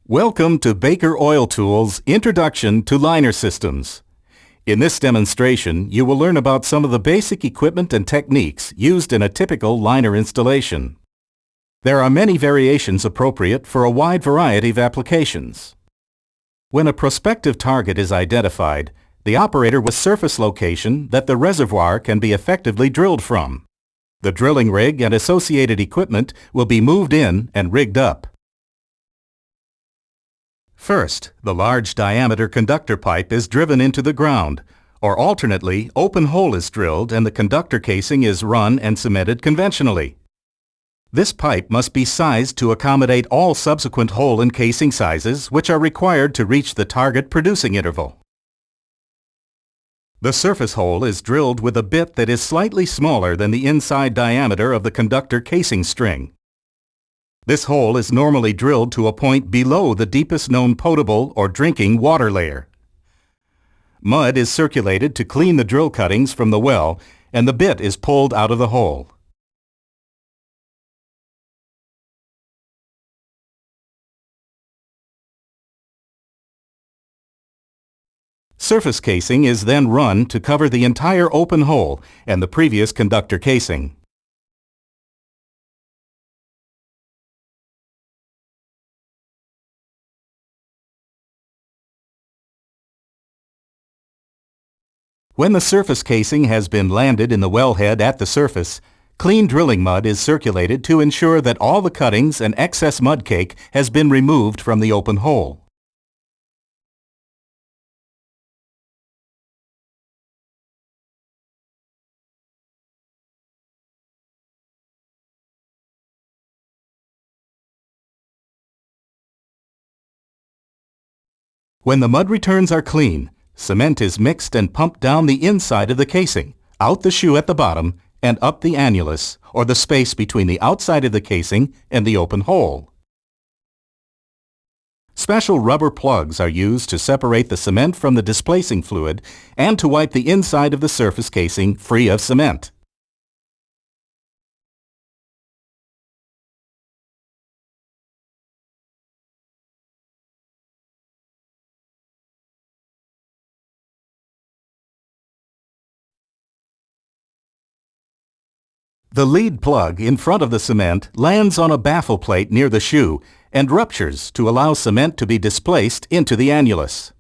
Welcome to Baker Oil Tools Introduction to Liner Systems. In this demonstration, you will learn about some of the basic equipment and techniques used in a typical liner installation. There are many variations appropriate for a wide variety of applications. When a prospective target is identified, the operator will surface location that the reservoir can be effectively drilled from. The drilling rig and associated equipment will be moved in and rigged up. First, the large diameter conductor pipe is driven into the ground, or alternately, open hole is drilled and the conductor casing is run and cemented conventionally. This pipe must be sized to accommodate all subsequent hole and casing sizes which are required to reach the target producing interval. The surface hole is drilled with a bit that is slightly smaller than the inside diameter of the conductor casing string. This hole is normally drilled to a point below the deepest known potable or drinking water layer. Mud is circulated to clean the drill cuttings from the well, and the bit is pulled out of the hole. Surface casing is then run to cover the entire open hole and the previous conductor casing. When the surface casing has been landed in the wellhead at the surface, clean drilling mud is circulated to ensure that all the cuttings and excess mud cake has been removed from the open hole. When the mud returns are clean, cement is mixed and pumped down the inside of the casing, out the shoe at the bottom, and up the annulus, or the space between the outside of the casing and the open hole. Special rubber plugs are used to separate the cement from the displacing fluid and to wipe the inside of the surface casing free of cement. The lead plug in front of the cement lands on a baffle plate near the shoe and ruptures to allow cement to be displaced into the annulus.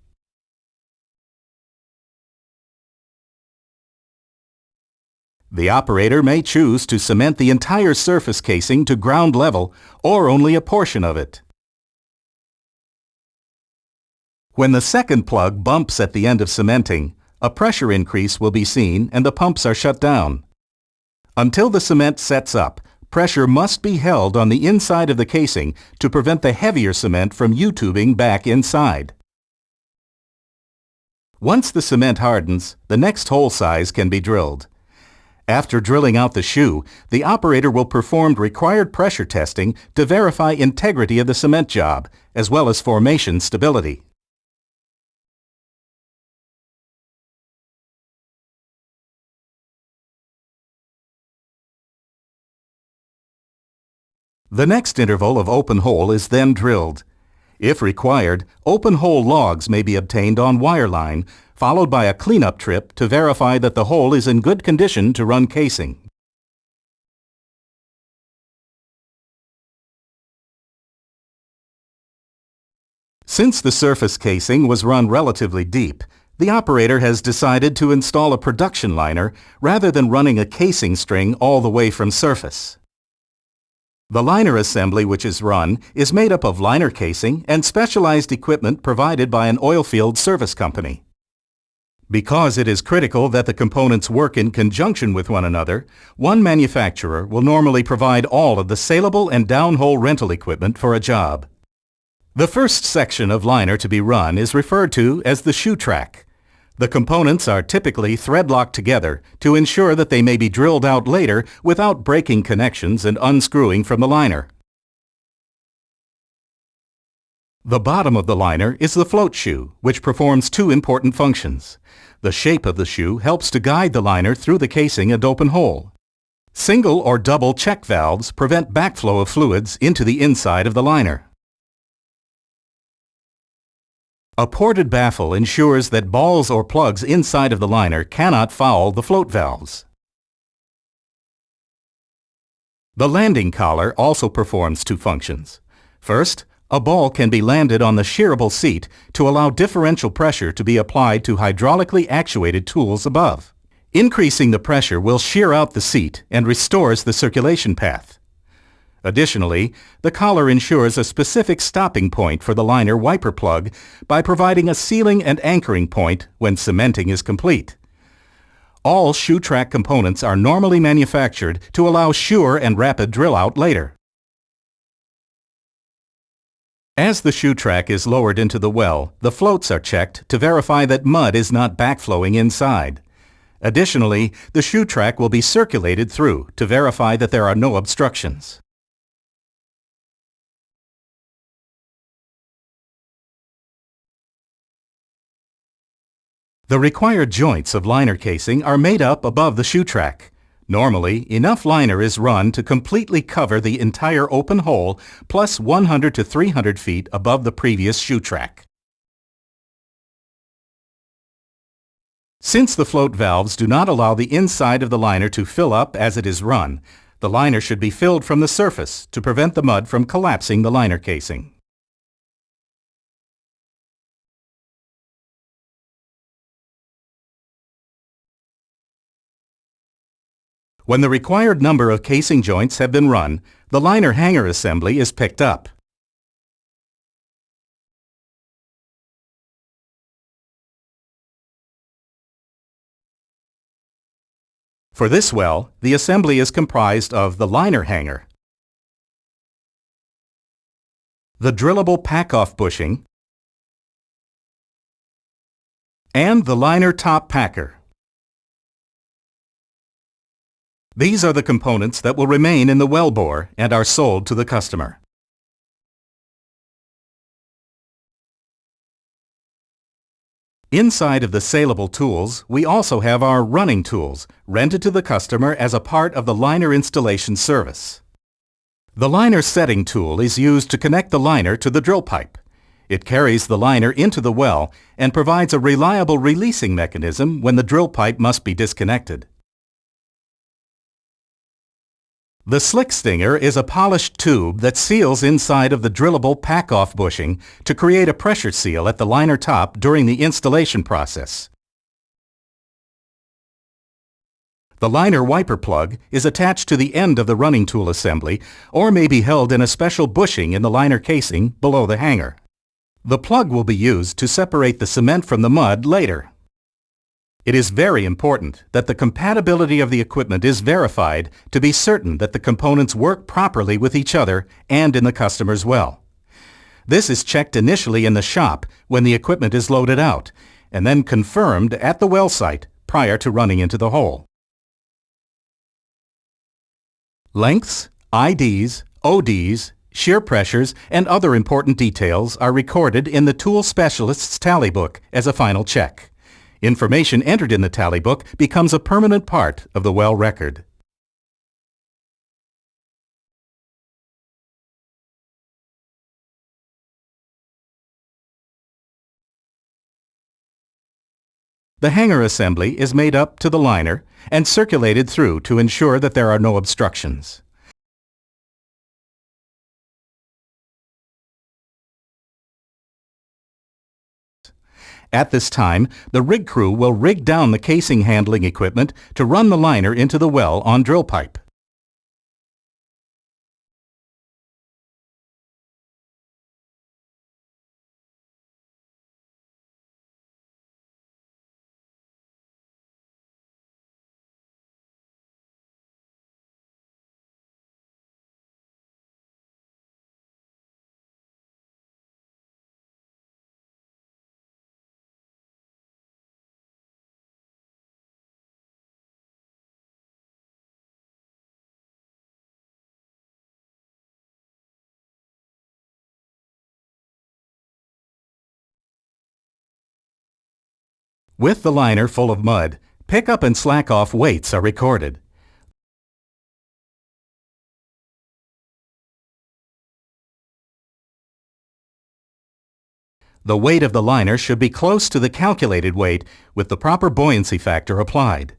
The operator may choose to cement the entire surface casing to ground level or only a portion of it. When the second plug bumps at the end of cementing, a pressure increase will be seen and the pumps are shut down. Until the cement sets up, pressure must be held on the inside of the casing to prevent the heavier cement from U-tubing back inside. Once the cement hardens, the next hole size can be drilled. After drilling out the shoe, the operator will perform required pressure testing to verify integrity of the cement job, as well as formation stability. The next interval of open hole is then drilled. If required, open hole logs may be obtained on wireline, followed by a cleanup trip to verify that the hole is in good condition to run casing. Since the surface casing was run relatively deep, the operator has decided to install a production liner rather than running a casing string all the way from surface. The liner assembly which is run is made up of liner casing and specialized equipment provided by an oilfield service company. Because it is critical that the components work in conjunction with one another, one manufacturer will normally provide all of the saleable and downhole rental equipment for a job. The first section of liner to be run is referred to as the shoe track. The components are typically thread-locked together to ensure that they may be drilled out later without breaking connections and unscrewing from the liner. The bottom of the liner is the float shoe, which performs two important functions. The shape of the shoe helps to guide the liner through the casing and open hole. Single or double check valves prevent backflow of fluids into the inside of the liner. A ported baffle ensures that balls or plugs inside of the liner cannot foul the float valves. The landing collar also performs two functions. First, a ball can be landed on the shearable seat to allow differential pressure to be applied to hydraulically actuated tools above. Increasing the pressure will shear out the seat and restores the circulation path. Additionally, the collar ensures a specific stopping point for the liner wiper plug by providing a sealing and anchoring point when cementing is complete. All shoe track components are normally manufactured to allow sure and rapid drill out later. As the shoe track is lowered into the well, the floats are checked to verify that mud is not backflowing inside. Additionally, the shoe track will be circulated through to verify that there are no obstructions. The required joints of liner casing are made up above the shoe track. Normally, enough liner is run to completely cover the entire open hole plus 100 to 300 feet above the previous shoe track. Since the float valves do not allow the inside of the liner to fill up as it is run, the liner should be filled from the surface to prevent the mud from collapsing the liner casing. When the required number of casing joints have been run, the liner hanger assembly is picked up. For this well, the assembly is comprised of the liner hanger, the drillable pack-off bushing, and the liner top packer. These are the components that will remain in the wellbore and are sold to the customer. Inside of the saleable tools, we also have our running tools, rented to the customer as a part of the liner installation service. The liner setting tool is used to connect the liner to the drill pipe. It carries the liner into the well and provides a reliable releasing mechanism when the drill pipe must be disconnected. The slick stinger is a polished tube that seals inside of the drillable pack-off bushing to create a pressure seal at the liner top during the installation process. The liner wiper plug is attached to the end of the running tool assembly or may be held in a special bushing in the liner casing below the hanger. The plug will be used to separate the cement from the mud later. It is very important that the compatibility of the equipment is verified to be certain that the components work properly with each other and in the customer's well. This is checked initially in the shop when the equipment is loaded out, and then confirmed at the well site prior to running into the hole. Lengths, IDs, ODs, shear pressures, and other important details are recorded in the tool specialist's tally book as a final check. Information entered in the tally book becomes a permanent part of the well record. The hanger assembly is made up to the liner and circulated through to ensure that there are no obstructions. At this time, the rig crew will rig down the casing handling equipment to run the liner into the well on drill pipe. With the liner full of mud, pick up and slack off weights are recorded. The weight of the liner should be close to the calculated weight with the proper buoyancy factor applied.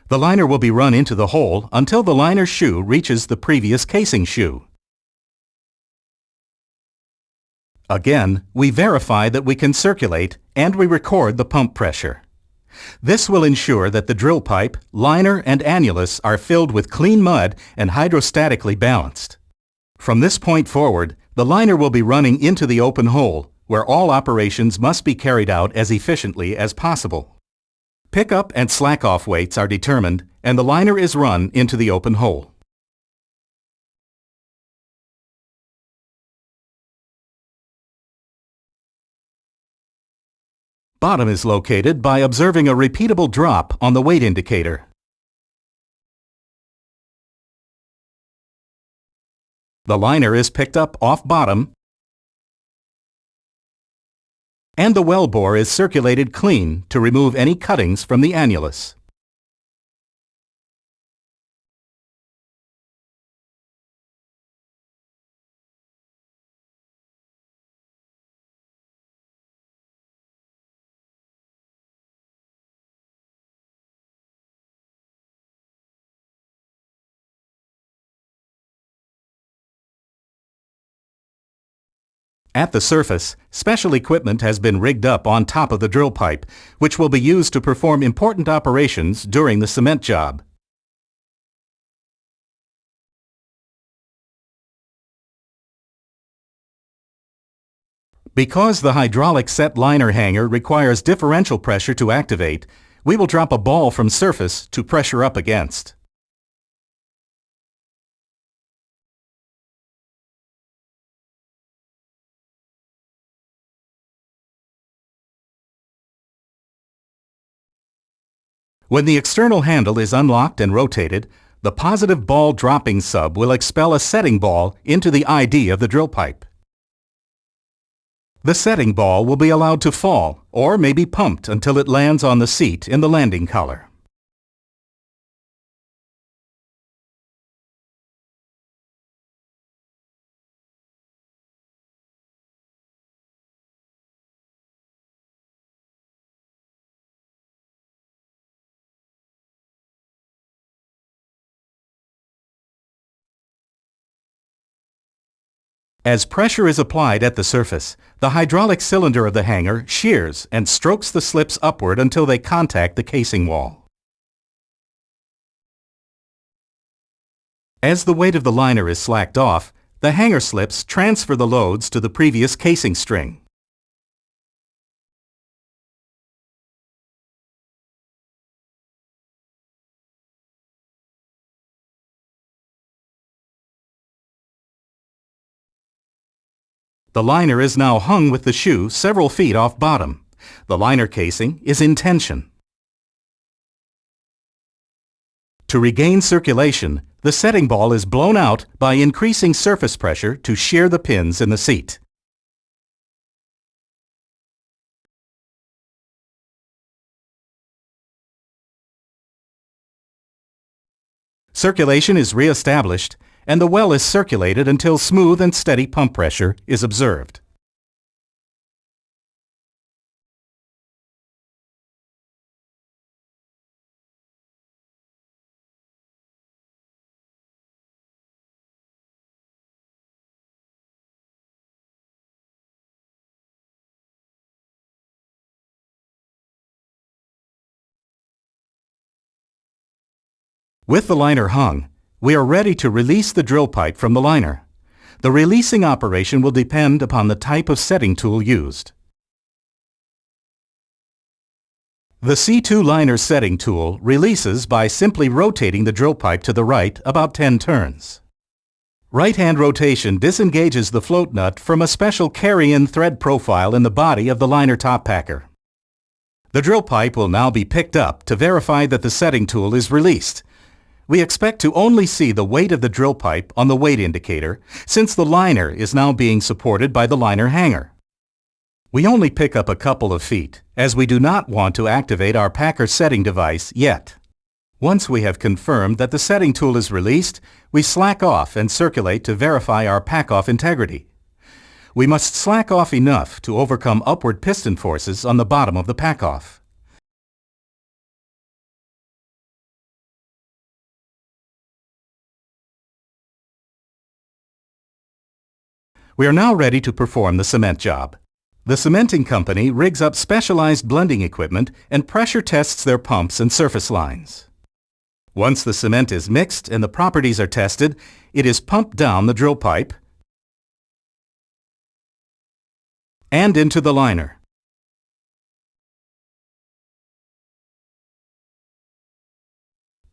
The liner will be run into the hole until the liner shoe reaches the previous casing shoe. Again, we verify that we can circulate and we record the pump pressure. This will ensure that the drill pipe, liner, and annulus are filled with clean mud and hydrostatically balanced. From this point forward, the liner will be running into the open hole, where all operations must be carried out as efficiently as possible. Pick-up and slack-off weights are determined, and the liner is run into the open hole. Bottom is located by observing a repeatable drop on the weight indicator. The liner is picked up off bottom, and the well bore is circulated clean to remove any cuttings from the annulus. At the surface, special equipment has been rigged up on top of the drill pipe, which will be used to perform important operations during the cement job. Because the hydraulic set liner hanger requires differential pressure to activate, we will drop a ball from surface to pressure up against. When the external handle is unlocked and rotated, the positive ball dropping sub will expel a setting ball into the ID of the drill pipe. The setting ball will be allowed to fall or may be pumped until it lands on the seat in the landing collar. As pressure is applied at the surface, the hydraulic cylinder of the hanger shears and strokes the slips upward until they contact the casing wall. As the weight of the liner is slacked off, the hanger slips transfer the loads to the previous casing string. The liner is now hung with the shoe several feet off bottom. The liner casing is in tension. To regain circulation, the setting ball is blown out by increasing surface pressure to shear the pins in the seat. Circulation is re-established, and the well is circulated until smooth and steady pump pressure is observed. With the liner hung, we are ready to release the drill pipe from the liner. The releasing operation will depend upon the type of setting tool used. The C2 liner setting tool releases by simply rotating the drill pipe to the right about 10 turns. Right-hand rotation disengages the float nut from a special carry-in thread profile in the body of the liner top packer. The drill pipe will now be picked up to verify that the setting tool is released. We expect to only see the weight of the drill pipe on the weight indicator, since the liner is now being supported by the liner hanger. We only pick up a couple of feet, as we do not want to activate our packer setting device yet. Once we have confirmed that the setting tool is released, we slack off and circulate to verify our pack-off integrity. We must slack off enough to overcome upward piston forces on the bottom of the pack-off. We are now ready to perform the cement job. The cementing company rigs up specialized blending equipment and pressure tests their pumps and surface lines. Once the cement is mixed and the properties are tested, it is pumped down the drill pipe and into the liner.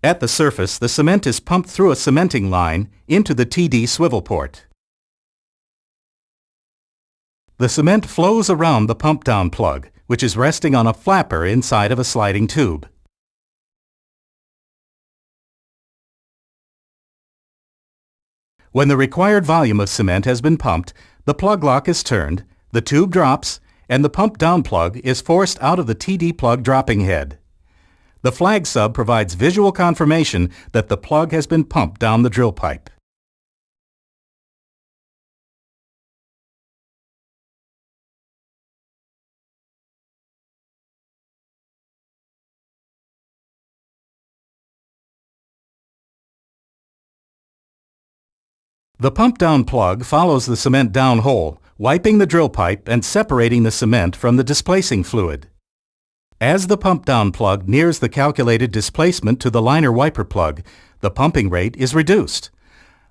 At the surface, the cement is pumped through a cementing line into the TD swivel port. The cement flows around the pump-down plug, which is resting on a flapper inside of a sliding tube. When the required volume of cement has been pumped, the plug lock is turned, the tube drops, and the pump-down plug is forced out of the TD plug dropping head. The flag sub provides visual confirmation that the plug has been pumped down the drill pipe. The pump-down plug follows the cement down hole, wiping the drill pipe and separating the cement from the displacing fluid. As the pump-down plug nears the calculated displacement to the liner wiper plug, the pumping rate is reduced.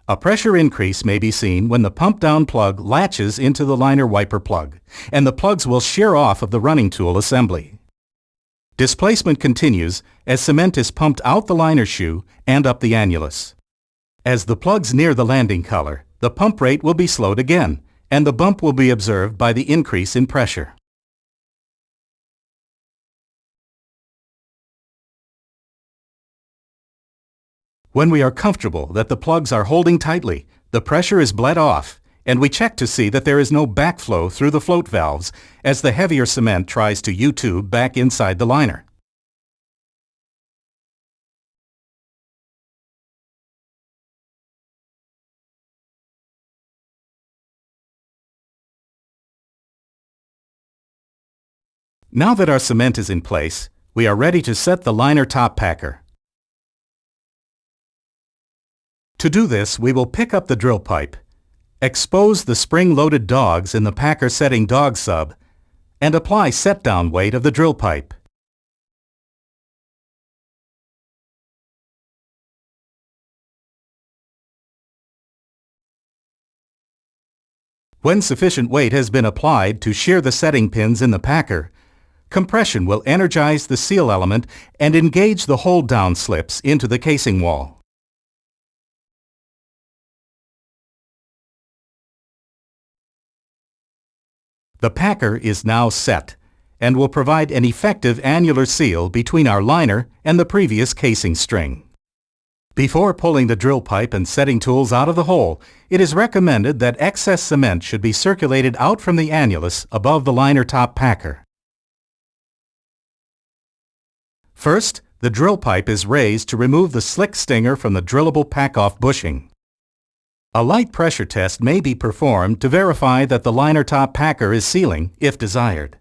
A pressure increase may be seen when the pump-down plug latches into the liner wiper plug, and the plugs will shear off of the running tool assembly. Displacement continues as cement is pumped out the liner shoe and up the annulus. As the plugs near the landing collar, the pump rate will be slowed again, and the bump will be observed by the increase in pressure. When we are comfortable that the plugs are holding tightly, the pressure is bled off, and we check to see that there is no backflow through the float valves as the heavier cement tries to U-tube back inside the liner. Now that our cement is in place, we are ready to set the liner top packer. To do this, we will pick up the drill pipe, expose the spring-loaded dogs in the packer setting dog sub, and apply set-down weight of the drill pipe. When sufficient weight has been applied to shear the setting pins in the packer, compression will energize the seal element and engage the hold-down slips into the casing wall. The packer is now set and will provide an effective annular seal between our liner and the previous casing string. Before pulling the drill pipe and setting tools out of the hole, it is recommended that excess cement should be circulated out from the annulus above the liner top packer. First, the drill pipe is raised to remove the slick stinger from the drillable pack-off bushing. A light pressure test may be performed to verify that the liner top packer is sealing if desired.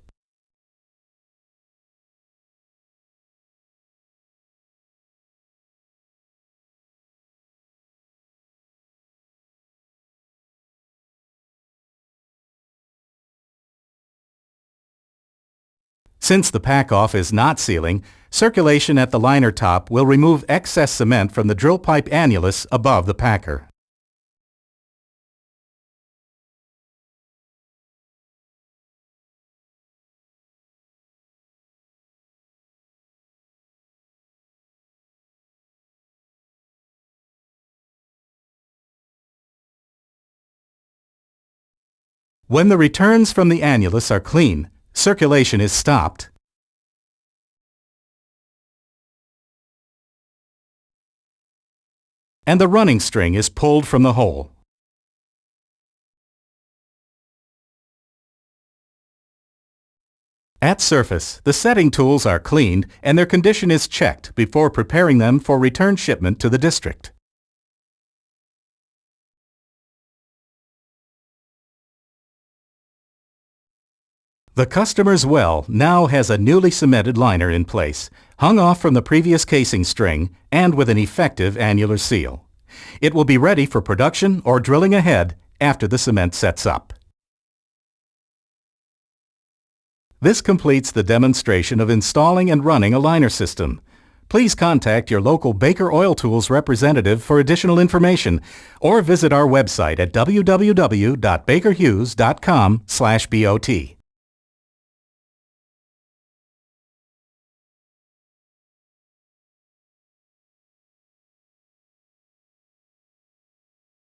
Since the pack-off is not sealing, circulation at the liner top will remove excess cement from the drill pipe annulus above the packer. When the returns from the annulus are clean, circulation is stopped. And the running string is pulled from the hole. At surface, the setting tools are cleaned and their condition is checked before preparing them for return shipment to the district. The customer's well now has a newly cemented liner in place, hung off from the previous casing string and with an effective annular seal. It will be ready for production or drilling ahead after the cement sets up. This completes the demonstration of installing and running a liner system. Please contact your local Baker Oil Tools representative for additional information or visit our website at www.bakerhughes.com/BOT.